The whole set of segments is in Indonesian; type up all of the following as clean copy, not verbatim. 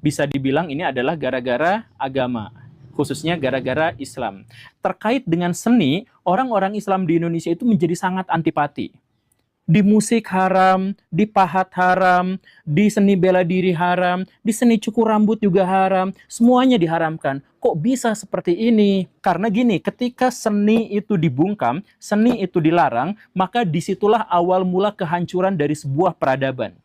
bisa dibilang ini adalah gara-gara agama, khususnya gara-gara Islam. Terkait dengan seni, orang-orang Islam di Indonesia itu menjadi sangat antipati. Di musik haram, di pahat haram, di seni bela diri haram, di seni cukur rambut juga haram, semuanya diharamkan. Kok bisa seperti ini? Karena gini, ketika seni itu dibungkam, seni itu dilarang, maka disitulah awal mula kehancuran dari sebuah peradaban.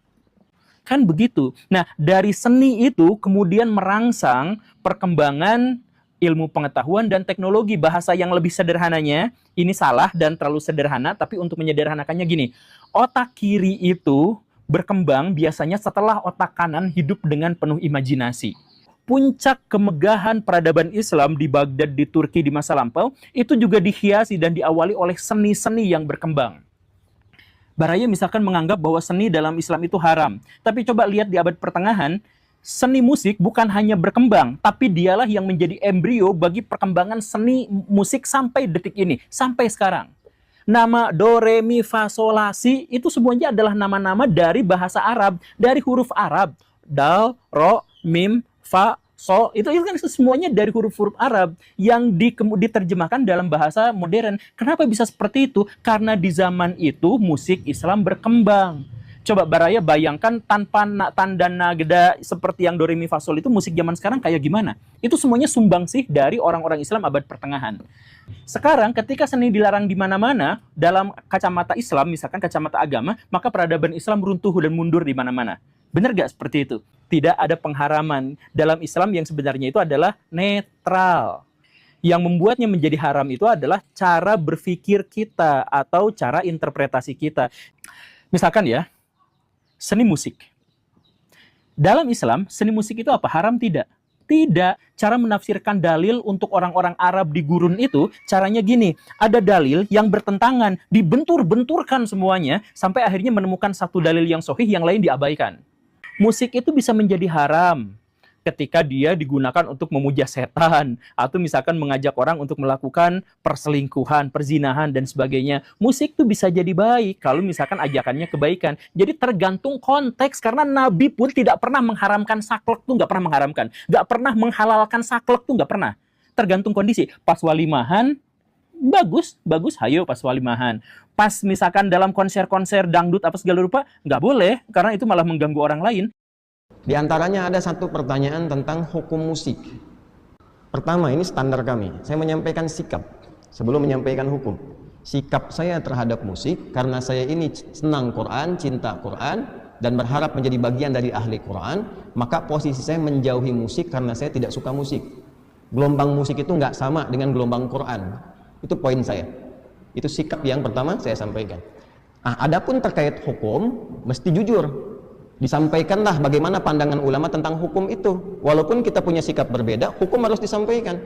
Kan begitu. Nah, dari seni itu kemudian merangsang perkembangan ilmu pengetahuan dan teknologi. Bahasa yang lebih sederhananya, ini salah dan terlalu sederhana, tapi untuk menyederhanakannya gini, otak kiri itu berkembang biasanya setelah otak kanan hidup dengan penuh imajinasi. Puncak kemegahan peradaban Islam di Baghdad, di Turki di masa lampau, itu juga dihiasi dan diawali oleh seni-seni yang berkembang. Baraya misalkan menganggap bahwa seni dalam Islam itu haram. Tapi coba lihat di abad pertengahan, seni musik bukan hanya berkembang, tapi dialah yang menjadi embrio bagi perkembangan seni musik sampai detik ini, sampai sekarang. Nama do, re, mi, fa, sol, la, si itu semuanya adalah nama-nama dari bahasa Arab, dari huruf Arab. Dal, ro, mim, fa, sol, itu kan semuanya dari huruf-huruf Arab yang diterjemahkan dalam bahasa modern. Kenapa bisa seperti itu? Karena di zaman itu musik Islam berkembang. Coba Baraya bayangkan tanpa tanda nagda seperti yang do, re, mi, fa, sol itu musik zaman sekarang kayak gimana? Itu semuanya sumbangsih dari orang-orang Islam abad pertengahan. Sekarang ketika seni dilarang di mana-mana dalam kacamata Islam, misalkan kacamata agama, maka peradaban Islam runtuh dan mundur di mana-mana. Benar gak seperti itu? Tidak ada pengharaman dalam Islam yang sebenarnya itu adalah netral. Yang membuatnya menjadi haram itu adalah cara berpikir kita atau cara interpretasi kita. Misalkan ya, seni musik. Dalam Islam, seni musik itu apa? Haram tidak? Tidak. Cara menafsirkan dalil untuk orang-orang Arab di gurun itu, caranya gini. Ada dalil yang bertentangan, dibentur-benturkan semuanya, sampai akhirnya menemukan satu dalil yang sahih, yang lain diabaikan. Musik itu bisa menjadi haram ketika dia digunakan untuk memuja setan, atau misalkan mengajak orang untuk melakukan perselingkuhan, perzinahan, dan sebagainya. Musik itu bisa jadi baik kalau misalkan ajakannya kebaikan. Jadi tergantung konteks, karena Nabi pun tidak pernah mengharamkan saklek, tuh nggak pernah mengharamkan. Nggak pernah menghalalkan saklek, tuh nggak pernah. Tergantung kondisi. Pas walimahan, bagus, hayo pas walimahan. Pas misalkan dalam konser-konser dangdut apa segala rupa, nggak boleh, karena itu malah mengganggu orang lain. Di antaranya ada satu pertanyaan tentang hukum musik. Pertama, ini standar kami. Saya menyampaikan sikap sebelum menyampaikan hukum. Sikap saya terhadap musik, karena saya ini senang Quran, cinta Quran, dan berharap menjadi bagian dari ahli Quran, maka posisi saya menjauhi musik karena saya tidak suka musik. Gelombang musik itu nggak sama dengan gelombang Quran. Itu poin saya. Itu sikap yang pertama saya sampaikan. Nah, adapun terkait hukum, mesti jujur. Disampaikanlah bagaimana pandangan ulama tentang hukum itu. Walaupun kita punya sikap berbeda, hukum harus disampaikan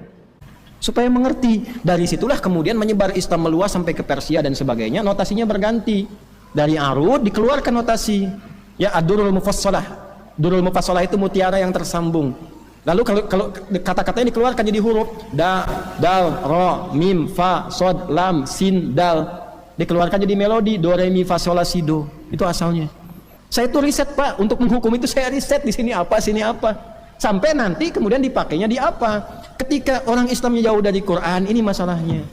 supaya mengerti. Dari situlah kemudian menyebar Islam meluas sampai ke Persia dan sebagainya. Notasinya berganti. Dari arud dikeluarkan notasi. Ya, ad-durul mufassalah. Durul mufassalah itu mutiara yang tersambung. Lalu kalau kata-katanya dikeluarkan jadi huruf, da, dal, ro, mim, fa, sod, lam, sin, dal. Dikeluarkan jadi melodi, do, re, mi, fa, sol, la, si, do. Itu asalnya. Saya itu riset, Pak, untuk menghukum itu saya riset di sini apa, sini apa. Sampai nanti kemudian dipakainya di apa. Ketika orang Islamnya jauh dari Quran, ini masalahnya.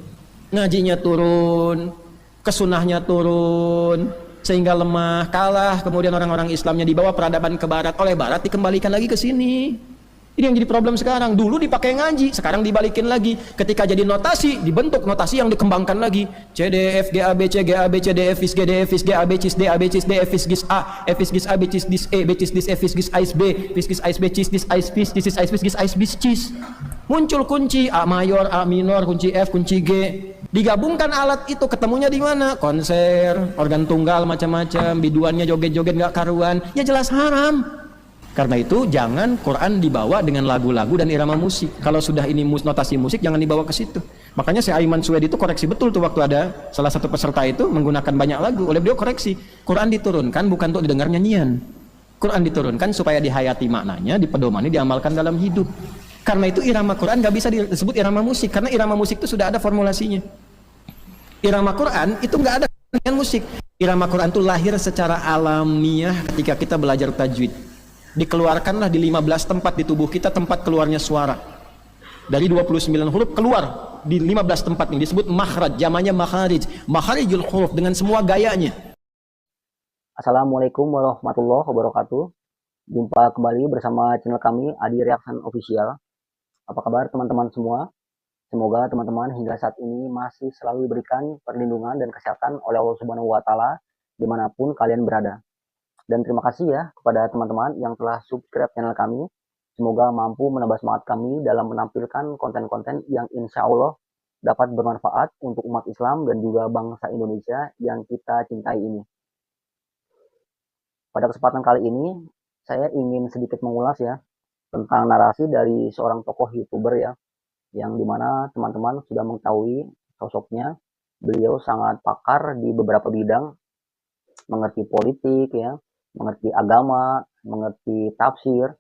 Ngajinya turun, kesunahnya turun, sehingga lemah, kalah. Kemudian orang-orang Islamnya dibawa peradaban ke barat, oleh barat dikembalikan lagi ke sini. Ini yang jadi problem sekarang. Dulu dipakai ngaji, sekarang dibalikin lagi. Ketika jadi notasi, dibentuk notasi yang dikembangkan lagi. C, D, F, G, A, B, C, G, A, B, C, D, F, G, D, F, G, A, B, C, D, A, B, C, D, F, G, A, F, G, A, B, C, D, E, B, C, D, F, G, A, B, F, G, A, B, C, D, A, B, C, D, A, B, C, muncul kunci A mayor, A minor, kunci F, kunci G. Digabungkan alat itu, ketemunya di mana? Konser, organ tunggal macam-macam, biduannya joget-joget nggak karuan. Ya jelas haram. Karena itu jangan Quran dibawa dengan lagu-lagu dan irama musik. Kalau sudah ini notasi musik, jangan dibawa ke situ. Makanya si Aiman Suwedi itu koreksi betul tuh waktu ada salah satu peserta itu menggunakan banyak lagu. Oleh beliau koreksi, Quran diturunkan bukan untuk didengar nyanyian. Quran diturunkan supaya dihayati maknanya, dipedomani, diamalkan dalam hidup. Karena itu irama Quran nggak bisa disebut irama musik, karena irama musik itu sudah ada formulasinya. Irama Quran itu nggak ada dengan musik. Irama Quran itu lahir secara alamiah ketika kita belajar tajwid. dikeluarkanlah di 15 tempat di tubuh kita tempat keluarnya suara. Dari 29 huruf keluar di 15 tempat ini disebut makhraj, jamanya makharij, makharijul huruf dengan semua gayanya. Assalamualaikum warahmatullahi wabarakatuh. Jumpa kembali bersama channel kami Adi Reaction Official. Apa kabar teman-teman semua? Semoga teman-teman hingga saat ini masih selalu diberikan perlindungan dan kesehatan oleh Allah Subhanahu wa Ta'ala dimanapun kalian berada. Dan terima kasih ya kepada teman-teman yang telah subscribe channel kami. Semoga mampu menambah semangat kami dalam menampilkan konten-konten yang insya Allah dapat bermanfaat untuk umat Islam dan juga bangsa Indonesia yang kita cintai ini. Pada kesempatan kali ini, saya ingin sedikit mengulas ya tentang narasi dari seorang tokoh YouTuber ya, yang dimana teman-teman sudah mengetahui sosoknya. Beliau sangat pakar di beberapa bidang, mengerti politik ya, mengerti agama, mengerti tafsir,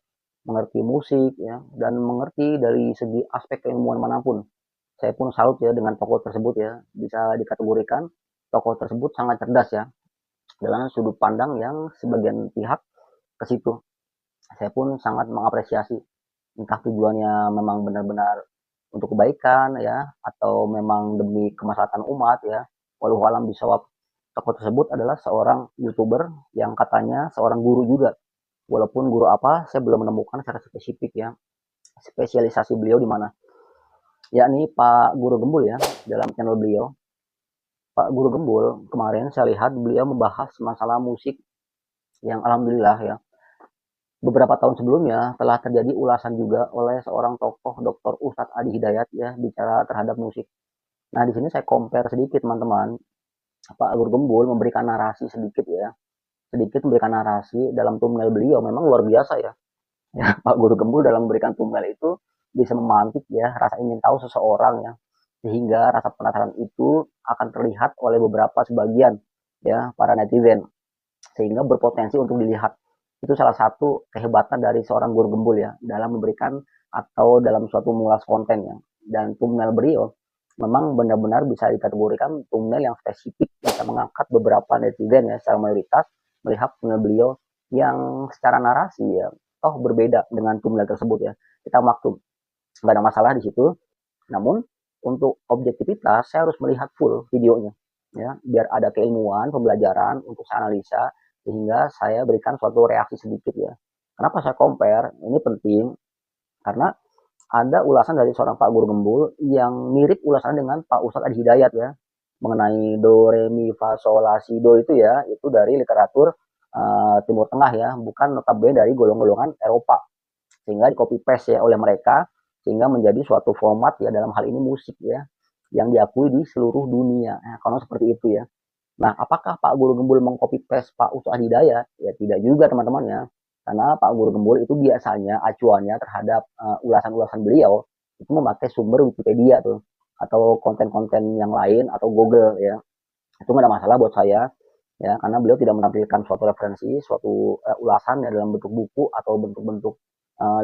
mengerti musik ya, dan mengerti dari segi aspek keilmuan manapun. Saya pun salut ya dengan tokoh tersebut ya, bisa dikategorikan tokoh tersebut sangat cerdas ya dalam sudut pandang yang sebagian pihak ke situ. Saya pun sangat mengapresiasi, entah tujuannya memang benar-benar untuk kebaikan ya, atau memang demi kemaslahatan umat ya. Walau alam bisawab. Tokoh tersebut adalah seorang YouTuber yang katanya seorang guru juga. Walaupun guru apa, saya belum menemukan secara spesifik ya, spesialisasi beliau di mana. Yakni Pak Guru Gembul ya, dalam channel beliau. Pak Guru Gembul, kemarin saya lihat beliau membahas masalah musik yang alhamdulillah ya, beberapa tahun sebelumnya telah terjadi ulasan juga oleh seorang tokoh Dr. Ustadz Adi Hidayat ya, bicara terhadap musik. Nah, di sini saya compare sedikit teman-teman. Pak Guru Gembul memberikan narasi sedikit ya, sedikit memberikan narasi dalam thumbnail beliau memang luar biasa ya. Ya, Pak Guru Gembul dalam memberikan thumbnail itu bisa memantik ya rasa ingin tahu seseorang ya, sehingga rasa penasaran itu akan terlihat oleh beberapa sebagian ya para netizen, sehingga berpotensi untuk dilihat. Itu salah satu kehebatan dari seorang Guru Gembul ya dalam memberikan atau dalam suatu mengulas konten ya. Dan thumbnail beliau memang benar-benar bisa dikategorikan thumbnail yang spesifik, bisa mengangkat beberapa netizen ya secara mayoritas melihat thumbnail beliau yang secara narasi ya toh berbeda dengan thumbnail tersebut ya. Kita maklum, nggak ada masalah di situ. Namun untuk objektivitas saya harus melihat full videonya ya, biar ada keilmuan pembelajaran untuk saya analisa, sehingga saya berikan suatu reaksi sedikit ya. Kenapa saya compare? Ini penting karena ada ulasan dari seorang Pak Guru Gembul yang mirip ulasan dengan Pak Ustadz Adi Hidayat ya, mengenai do, re, mi, fa, sol, la, si, do itu ya, itu dari literatur Timur Tengah ya, bukan notabene dari golongan-golongan Eropa, sehingga di copy paste ya oleh mereka, sehingga menjadi suatu format ya dalam hal ini musik ya, yang diakui di seluruh dunia. Nah, kalau seperti itu ya. Nah, apakah Pak Guru Gembul mengcopy paste Pak Ustadz Adi Hidayat? Ya tidak juga teman-teman ya. Karena Pak Guru Gembul itu biasanya acuannya terhadap ulasan-ulasan beliau itu memakai sumber Wikipedia tuh, atau konten-konten yang lain atau Google ya. Itu nggak ada masalah buat saya ya, karena beliau tidak menampilkan suatu referensi, suatu ulasan ya dalam bentuk buku atau bentuk-bentuk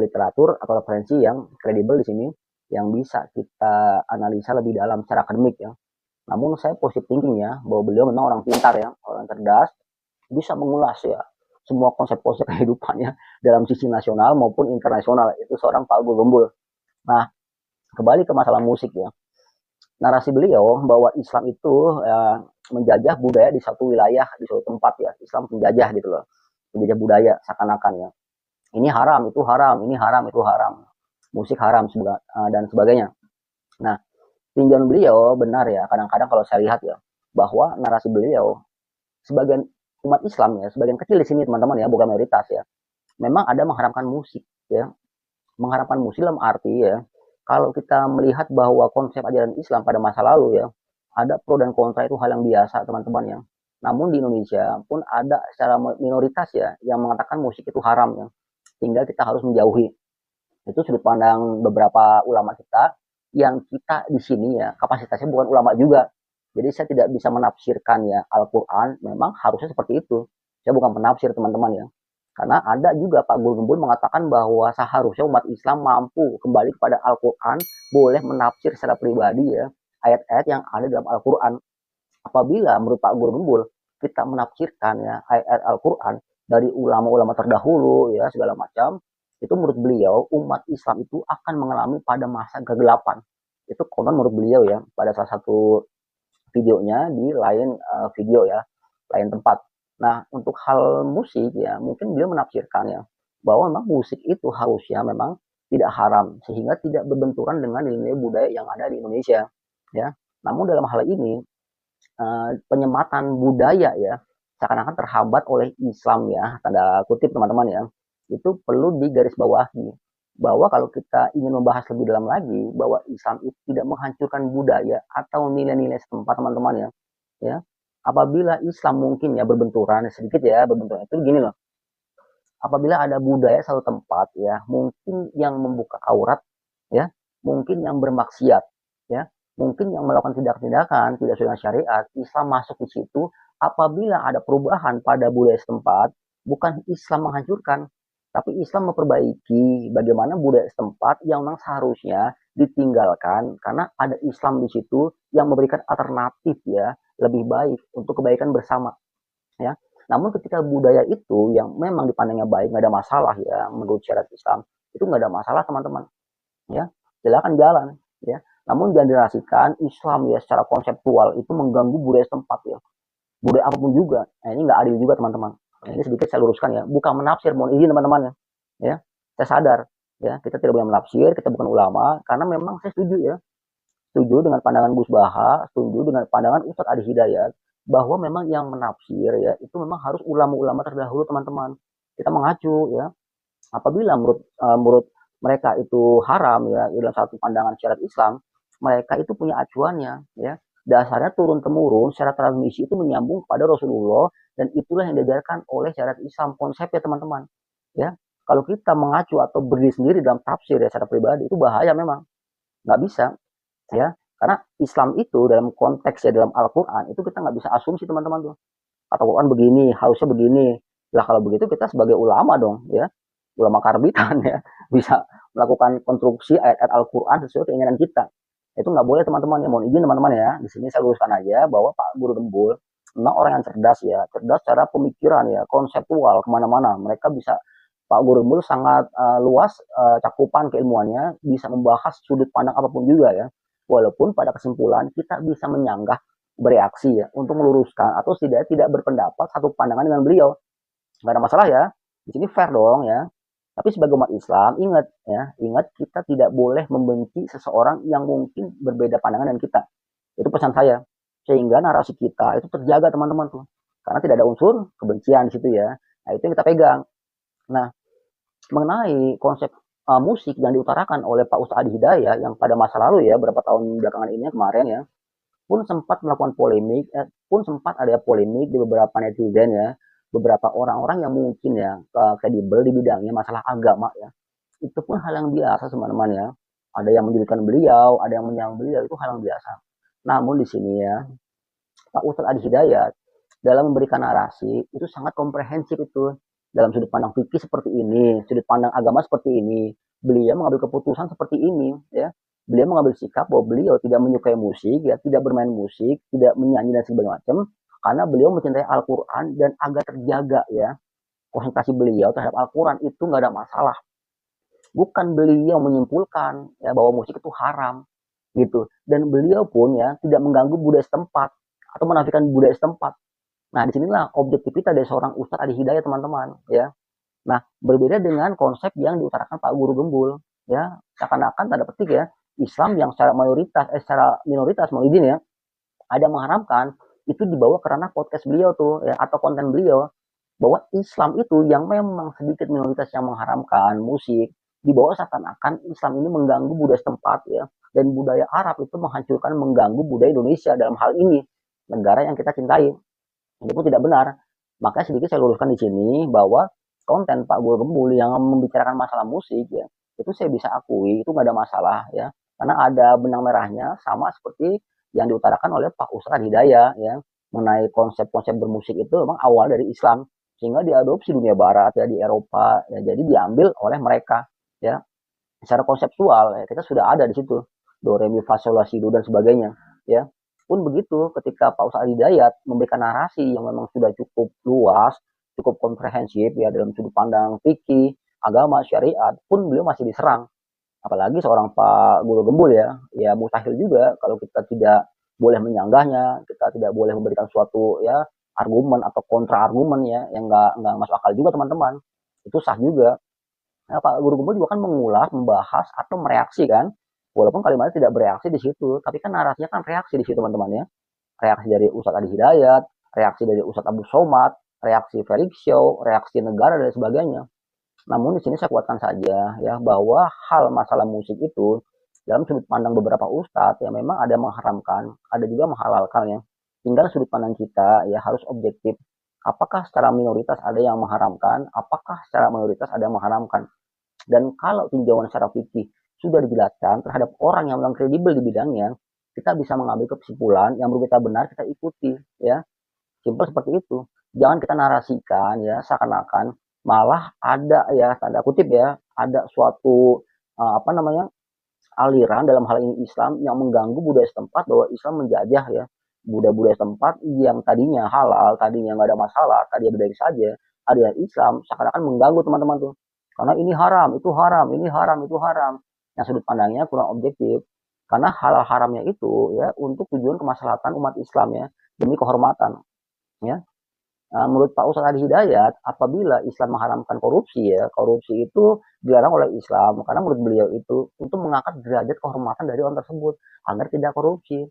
literatur atau referensi yang kredibel di sini yang bisa kita analisa lebih dalam secara akademik ya. Namun saya positif thinking ya, bahwa beliau memang orang pintar ya, orang cerdas, bisa mengulas ya semua konsep-konsep kehidupannya dalam sisi nasional maupun internasional. Itu seorang Pak Guru Gembul. Nah, kembali ke masalah musik ya. Narasi beliau bahwa Islam itu menjajah budaya di satu wilayah, di suatu tempat ya. Islam penjajah gitu loh. Penjajah budaya seakan-akan ya. Ini haram, itu haram, ini haram, itu haram. Musik haram dan sebagainya. Nah, tinjauan beliau benar ya. Kadang-kadang kalau saya lihat ya, bahwa narasi beliau sebagian umat Islam ya, sebagian kecil di sini teman-teman ya, bukan mayoritas ya, memang ada mengharamkan musik ya. Mengharamkan musik dalam arti ya, kalau kita melihat bahwa konsep ajaran Islam pada masa lalu ya, ada pro dan kontra itu hal yang biasa teman-teman ya. Namun di Indonesia pun ada secara minoritas ya yang mengatakan musik itu haram ya, sehingga kita harus menjauhi. Itu sudut pandang beberapa ulama kita yang kita di sini ya kapasitasnya bukan ulama juga. Jadi saya tidak bisa menafsirkan ya Al-Quran, memang harusnya seperti itu. Saya bukan penafsir teman-teman ya. Karena ada juga Pak Guru Gembul mengatakan bahwa seharusnya umat Islam mampu kembali kepada Al-Quran, boleh menafsir secara pribadi ya ayat-ayat yang ada dalam Al-Quran. Apabila menurut Pak Guru Gembul kita menafsirkan ya ayat-ayat Al-Quran dari ulama-ulama terdahulu ya segala macam, itu menurut beliau umat Islam itu akan mengalami pada masa kegelapan. Itu konon menurut beliau ya pada salah satu videonya di lain video ya, lain tempat. Nah, untuk hal musik ya, mungkin beliau menafsirkan ya, bahwa memang musik itu harusnya memang tidak haram, sehingga tidak berbenturan dengan nilai budaya yang ada di Indonesia. Ya, namun dalam hal ini penyematan budaya ya seakan-akan terhambat oleh Islam ya, tanda kutip teman-teman ya. Itu perlu digarisbawahi bahwa kalau kita ingin membahas lebih dalam lagi bahwa Islam itu tidak menghancurkan budaya atau nilai-nilai setempat teman-teman ya. Ya. Apabila Islam mungkin ya berbenturan sedikit ya, berbenturan itu gini loh. Apabila ada budaya satu tempat ya, mungkin yang membuka aurat ya, mungkin yang bermaksiat ya, mungkin yang melakukan tindakan-tindakan tidak sesuai dengan syariat, Islam masuk di situ. Apabila ada perubahan pada budaya setempat, bukan Islam menghancurkan, tapi Islam memperbaiki bagaimana budaya setempat yang memang seharusnya ditinggalkan karena ada Islam di situ yang memberikan alternatif ya lebih baik untuk kebaikan bersama ya. Namun ketika budaya itu yang memang dipandangnya baik nggak ada masalah ya menurut syariat Islam itu nggak ada masalah teman-teman ya, silakan jalan ya. Namun jangan dirasikan Islam ya secara konseptual itu mengganggu budaya setempat ya, budaya apapun juga. Nah, ini nggak adil juga teman-teman. Nah, ini sedikit saya luruskan ya, bukan menafsir, mohon izin teman-teman ya. Saya sadar ya, kita tidak boleh menafsir, kita bukan ulama, karena memang saya setuju ya, setuju dengan pandangan Gus Baha, setuju dengan pandangan Ustadz Adi Hidayat, bahwa memang yang menafsir ya itu memang harus ulama-ulama terdahulu teman-teman. Kita mengacu ya, apabila menurut mereka itu haram ya dalam satu pandangan syariat Islam, mereka itu punya acuannya ya. Dasarnya turun temurun secara transmisi itu menyambung pada Rasulullah dan itulah yang diajarkan oleh syariat Islam konsepnya teman-teman ya. Kalau kita mengacu atau berdiri sendiri dalam tafsir ya secara pribadi itu bahaya memang, nggak bisa ya, karena Islam itu dalam konteks ya dalam Al-Quran itu kita nggak bisa asumsi teman-teman tuh kata Quran begini harusnya begini lah. Kalau begitu kita sebagai ulama dong ya, ulama karbitan ya, bisa melakukan konstruksi ayat-ayat Al-Quran sesuai keinginan kita. Itu nggak boleh teman-teman ya, mohon izin teman-teman ya. Di sini saya luruskan aja bahwa Pak Guru Gembul memang orang yang cerdas ya, cerdas secara pemikiran ya, konseptual kemana-mana. Mereka bisa, Pak Guru Gembul sangat luas cakupan keilmuannya, bisa membahas sudut pandang apapun juga ya. Walaupun pada kesimpulan kita bisa menyanggah, bereaksi ya, untuk meluruskan atau tidak berpendapat satu pandangan dengan beliau. Nggak ada masalah ya, di sini fair dong ya. Tapi sebagai umat Islam, ingat ya, ingat kita tidak boleh membenci seseorang yang mungkin berbeda pandangan dengan kita. Itu pesan saya. Sehingga narasi kita itu terjaga teman-teman tuh. Karena tidak ada unsur kebencian di situ ya. Nah, itu yang kita pegang. Nah, mengenai konsep musik yang diutarakan oleh Pak Ustadz Adi Hidayat yang pada masa lalu ya, beberapa tahun belakangan ini kemarin ya, pun sempat melakukan polemik, pun sempat ada polemik di beberapa netizen ya, beberapa orang-orang yang mungkin ya kredibel di bidangnya masalah agama ya. Itu pun hal yang biasa teman-teman ya. Ada yang menyudutkan beliau, ada yang menyerang beliau, itu hal yang biasa. Namun di sini ya, Pak Ustadz Adi Hidayat dalam memberikan narasi itu sangat komprehensif itu. Dalam sudut pandang fikih seperti ini, sudut pandang agama seperti ini, beliau mengambil keputusan seperti ini ya. Beliau mengambil sikap bahwa beliau tidak menyukai musik ya, tidak bermain musik, tidak menyanyi dan segala macam, karena beliau mencintai Al-Quran dan agar terjaga ya konsentrasi beliau terhadap Al-Quran itu nggak ada masalah. Bukan beliau menyimpulkan ya bahwa musik itu haram gitu, dan beliau pun ya tidak mengganggu budaya setempat atau menafikan budaya setempat. Nah, disinilah objektivitas dari seorang Ustadz Adi Hidayat teman-teman ya. Nah, berbeda dengan konsep yang diutarakan Pak Guru Gembul ya, seakan-akan tanda petik ya Islam yang secara mayoritas secara minoritas mau izin ya, ada yang mengharamkan itu dibawa karena podcast beliau tuh ya atau konten beliau, bahwa Islam itu yang memang sedikit minoritas yang mengharamkan musik dibawa seakan-akan Islam ini mengganggu budaya setempat ya, dan budaya Arab itu menghancurkan mengganggu budaya Indonesia dalam hal ini negara yang kita cintai. Itu pun tidak benar. Makanya sedikit saya luruskan di sini bahwa konten Pak Guru Gembul yang membicarakan masalah musik ya, itu saya bisa akui itu nggak ada masalah ya, karena ada benang merahnya sama seperti yang diutarakan oleh Pak Ustadz Hidayat ya, mengenai konsep-konsep bermusik itu memang awal dari Islam sehingga diadopsi dunia Barat ya, di Eropa ya, jadi diambil oleh mereka ya. Secara konseptual ya, kita sudah ada di situ do re mi fa sol la si do dan sebagainya ya. Pun begitu ketika Pak Ustadz Hidayat memberikan narasi yang memang sudah cukup luas, cukup komprehensif ya dalam sudut pandang fikih, agama, syariat pun beliau masih diserang. Apalagi seorang Pak Guru Gembul ya mustahil juga kalau kita tidak boleh menyanggahnya, kita tidak boleh memberikan suatu ya argumen atau kontra argumen ya yang nggak masuk akal juga teman-teman. Itu sah juga. Nah, Pak Guru Gembul juga kan mengulas, membahas atau mereaksi kan, walaupun kalimatnya tidak bereaksi di situ, tapi kan narasinya kan reaksi di situ teman-teman ya. Reaksi dari Ustadz Adi Hidayat, reaksi dari Ustadz Abdul Somad, reaksi Felix Show, reaksi negara dan sebagainya. Namun di sini saya kuatkan saja ya bahwa hal masalah musik itu dalam sudut pandang beberapa ustadz ya memang ada mengharamkan, ada juga menghalalkan ya. Tinggal sudut pandang kita ya harus objektif. Apakah secara minoritas ada yang mengharamkan, apakah secara mayoritas ada yang mengharamkan. Dan kalau tinjauan secara fikih sudah dijelaskan terhadap orang yang memang kredibel di bidangnya, kita bisa mengambil kesimpulan yang menurut kita benar kita ikuti ya. Simpel seperti itu. Jangan kita narasikan ya seakan-akan malah ada ya tanda kutip ya ada suatu apa namanya aliran dalam hal ini Islam yang mengganggu budaya setempat bahwa Islam menjajah ya budaya-budaya setempat yang tadinya halal, tadinya nggak ada masalah, tadinya baik saja, ada Islam seakan-akan mengganggu teman-teman tuh. Karena ini haram, itu haram, ini haram, itu haram. Yang sudut pandangnya kurang objektif. Karena halal haramnya itu ya untuk tujuan kemaslahatan umat Islam ya demi kehormatan ya. Menurut Pak Ustadz Adi Hidayat, apabila Islam mengharamkan korupsi ya, korupsi itu dilarang oleh Islam karena menurut beliau itu untuk mengangkat derajat kehormatan dari orang tersebut agar tidak korupsi.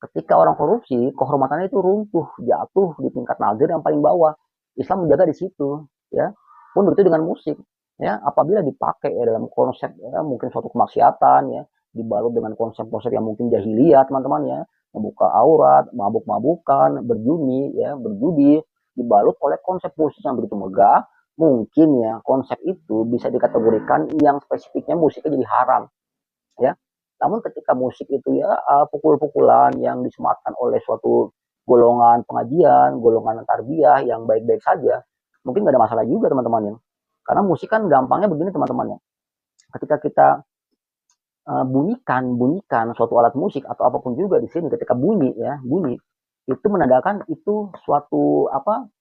Ketika orang korupsi, kehormatannya itu runtuh, jatuh di tingkat nazir yang paling bawah. Islam menjaga di situ, ya. Pun begitu dengan musik, ya. Apabila dipakai ya, dalam konsep ya, mungkin suatu kemaksiatan, ya, dibalut dengan konsep-konsep yang mungkin jahiliyah, teman-teman ya, membuka aurat, mabuk-mabukan, berjudi, ya, berjudi, dibalut oleh konsep musik yang begitu megah, mungkin ya konsep itu bisa dikategorikan yang spesifiknya musiknya jadi haram, ya. Namun ketika musik itu ya pukul-pukulan yang disematkan oleh suatu golongan pengajian, golongan tarbiyah yang baik-baik saja, mungkin nggak ada masalah juga teman-teman ya. Karena musik kan gampangnya begini teman-teman ya. Ketika kita bunyikan suatu alat musik atau apapun juga di sini ketika bunyi ya bunyi itu menandakan itu suatu apa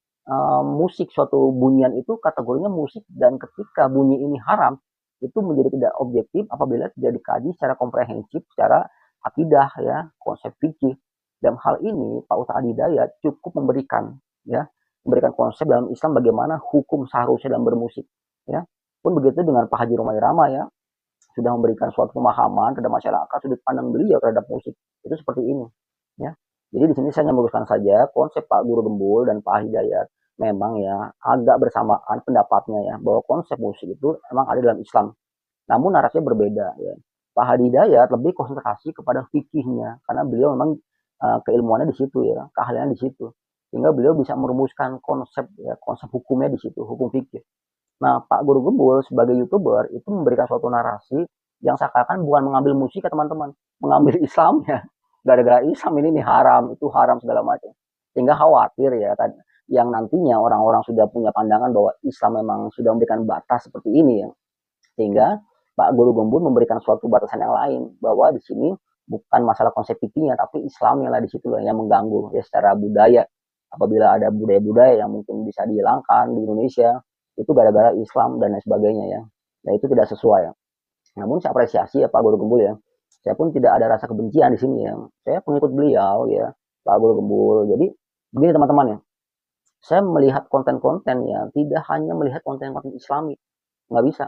musik suatu bunyian itu kategorinya musik dan ketika bunyi ini haram itu menjadi tidak objektif apabila tidak dikaji secara komprehensif secara akidah ya konsep fikih. Dalam hal ini Pak Ustadz Adi Hidayat cukup memberikan ya memberikan konsep dalam Islam bagaimana hukum seharusnya dalam bermusik ya pun begitu dengan Pak Haji Romai Rama ya sudah memberikan suatu pemahaman kepada masyarakat sudut pandang beliau terhadap musik itu seperti ini ya. Jadi di sini saya meluruskan saja konsep Pak Guru Gembul dan Pak Hidayat memang ya agak bersamaan pendapatnya ya bahwa konsep musik itu memang ada dalam Islam. Namun narasinya berbeda ya. Pak Hidayat lebih konsentrasi kepada fikihnya karena beliau memang keilmuannya di situ ya, keahliannya di situ. Sehingga beliau bisa merumuskan konsep ya, konsep hukumnya di situ, hukum fikih. Nah, Pak Guru Gembul sebagai YouTuber itu memberikan suatu narasi yang seakan-akan bukan mengambil musik ya teman-teman, mengambil Islamnya. Gara-gara Islam ini nih haram, itu haram segala macam. Sehingga khawatir ya, yang nantinya orang-orang sudah punya pandangan bahwa Islam memang sudah memberikan batas seperti ini ya. Sehingga Pak Guru Gembul memberikan suatu batasan yang lain bahwa di sini bukan masalah konsep fikihnya tapi Islamnya lah di situ yang mengganggu ya secara budaya. Apabila ada budaya-budaya yang mungkin bisa dihilangkan di Indonesia itu gara-gara Islam dan lain sebagainya ya. Nah itu tidak sesuai. Namun saya apresiasi ya Pak Guru Gembul ya. Saya pun tidak ada rasa kebencian di sini ya. Saya pengikut beliau ya Pak Guru Gembul. Jadi begini teman-teman ya. Saya melihat konten-konten ya tidak hanya melihat konten-konten Islami. Nggak bisa.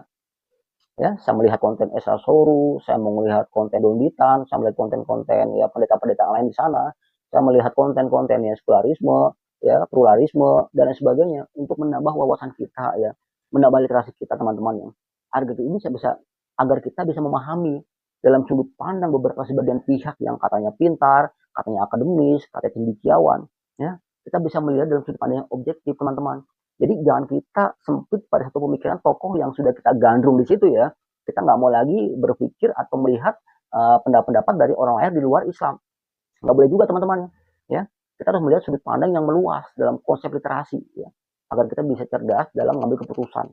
Ya, saya melihat konten Esa Soru, saya melihat konten Donditan, saya melihat konten-konten ya pendeta-pendeta lain di sana. Saya melihat konten-konten ya sekularisme, ya pluralisme dan lain sebagainya untuk menambah wawasan kita ya menambah literasi kita teman-teman ya agar kita bisa memahami dalam sudut pandang beberapa sebagian pihak yang katanya pintar katanya akademis katanya cendekiawan ya kita bisa melihat dalam sudut pandang yang objektif teman-teman jadi jangan kita sempit pada satu pemikiran tokoh yang sudah kita gandrung di situ ya kita nggak mau lagi berpikir atau melihat pendapat-pendapat dari orang lain di luar Islam nggak boleh juga teman-teman ya kita harus melihat sudut pandang yang meluas dalam konsep literasi ya agar kita bisa cerdas dalam mengambil keputusan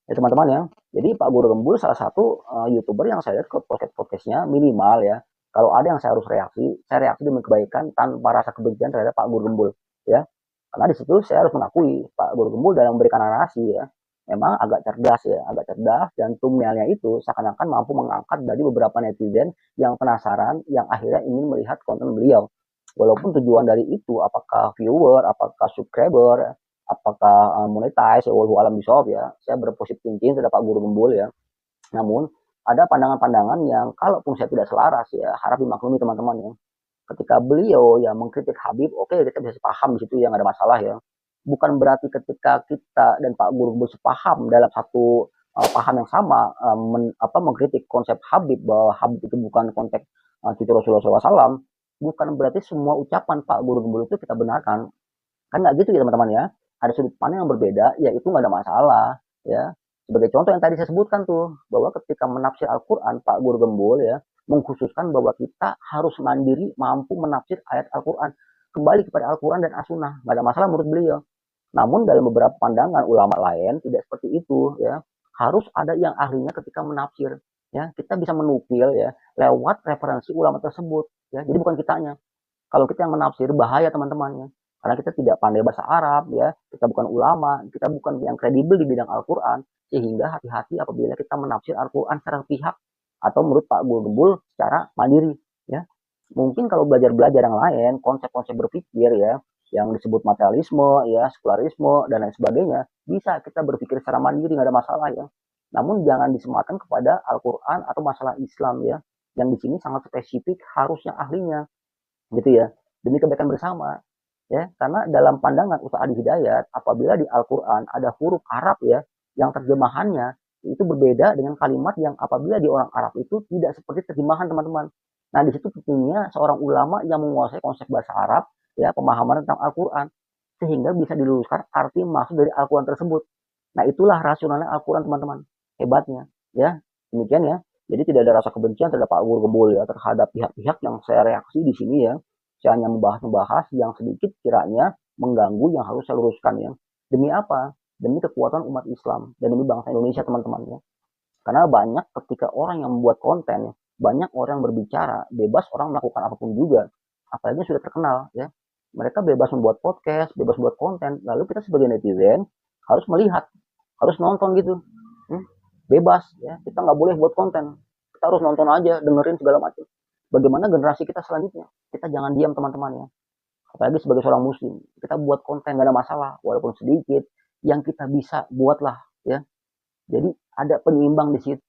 ya teman-teman ya jadi Pak Guru Gembul salah satu YouTuber yang saya lihat ke podcast-podcastnya minimal ya kalau ada yang saya harus reaksi saya reaksi demi kebaikan tanpa rasa kebencian terhadap Pak Guru Gembul ya Karena di situ saya harus mengakui Pak Guru Gembul dalam memberikan narasi ya, memang agak cerdas ya, agak cerdas, dan thumbnailnya itu seakan-akan mampu mengangkat dari beberapa netizen yang penasaran, yang akhirnya ingin melihat konten beliau. Walaupun tujuan dari itu apakah viewer, apakah subscriber, apakah monetize, ya wallahu alam bisawab ya. Saya berpositif thinking terhadap Pak Guru Gembul ya. Namun ada pandangan-pandangan yang kalaupun saya tidak selaras ya harap dimaklumi teman-teman ya. Ketika beliau ya mengkritik Habib, oke kita bisa sepaham di situ, yang ada masalah ya. Bukan berarti ketika kita dan Pak Guru Gembul sepaham dalam satu paham yang sama, mengkritik konsep Habib, bahwa Habib itu bukan konteks cucu Rasulullah SAW, bukan berarti semua ucapan Pak Guru Gembul itu kita benarkan. Kan nggak gitu ya teman-teman ya. Ada sudut pandang yang berbeda, ya itu nggak ada masalah ya. Sebagai contoh yang tadi saya sebutkan tuh, bahwa ketika menafsir Al-Quran, Pak Guru Gembul ya mengkhususkan bahwa kita harus mandiri mampu menafsir ayat Al-Quran. Kembali kepada Al-Quran dan As-Sunnah, nggak ada masalah menurut beliau. Namun dalam beberapa pandangan ulama lain tidak seperti itu ya. Harus ada yang ahlinya ketika menafsir ya. Kita bisa menukil ya lewat referensi ulama tersebut ya. Jadi bukan kitanya. Kalau kita yang menafsir bahaya teman-teman ya. Karena kita tidak pandai bahasa Arab ya, kita bukan ulama, kita bukan yang kredibel di bidang Al-Quran, sehingga hati-hati apabila kita menafsir Al-Quran secara pihak atau menurut Pak Guru Gembul secara mandiri ya. Mungkin kalau belajar-belajar yang lain, konsep-konsep berpikir ya, yang disebut materialisme ya, sekularisme dan lain sebagainya, bisa kita berpikir secara mandiri, nggak ada masalah ya. Namun jangan disematkan kepada Al-Quran atau masalah Islam ya, yang di sini sangat spesifik harusnya ahlinya gitu ya, demi kebaikan bersama ya. Karena dalam pandangan Ustaz Adi Hidayat, apabila di Al-Quran ada huruf Arab ya yang terjemahannya itu berbeda dengan kalimat yang apabila di orang Arab itu tidak seperti terjemahan teman-teman. Nah di situ pentingnya seorang ulama yang menguasai konsep bahasa Arab ya, pemahaman tentang Al-Quran, sehingga bisa diluruskan arti maksud dari Al-Quran tersebut. Nah itulah rasionalnya Al-Quran teman-teman, hebatnya ya. Demikian ya. Jadi tidak ada rasa kebencian terhadap Pak Guru Gembul ya, terhadap pihak-pihak yang saya reaksi di sini ya. Saya hanya membahas yang sedikit kiranya mengganggu yang harus saya luruskan ya. Demi apa? Demi kekuatan umat Islam dan demi bangsa Indonesia teman-teman ya. Karena banyak ketika orang yang membuat konten, banyak orang berbicara, bebas orang melakukan apapun juga. Apalagi sudah terkenal ya. Mereka bebas membuat podcast, bebas membuat konten. Lalu kita sebagai netizen harus melihat, harus nonton gitu. Bebas ya, kita nggak boleh buat konten. Kita harus nonton aja, dengerin segala macam. Bagaimana generasi kita selanjutnya? Kita jangan diam teman-teman ya. Apalagi sebagai seorang muslim, kita buat konten nggak ada masalah, walaupun sedikit. Yang kita bisa buatlah ya. Jadi ada penyeimbang di situ.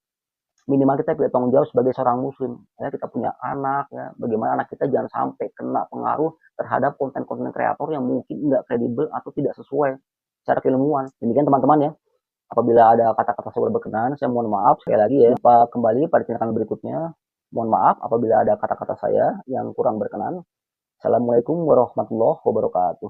Minimal kita punya tanggung jawab sebagai seorang muslim ya. Kita punya anak ya, bagaimana anak kita jangan sampai kena pengaruh terhadap konten-konten kreator yang mungkin nggak kredibel atau tidak sesuai secara keilmuan. Demikian teman-teman ya. Apabila ada kata-kata saya berkenan, saya mohon maaf sekali lagi ya. Jumpa kembali pada tindakan berikutnya. Mohon maaf apabila ada kata-kata saya yang kurang berkenan. Assalamualaikum warahmatullahi wabarakatuh.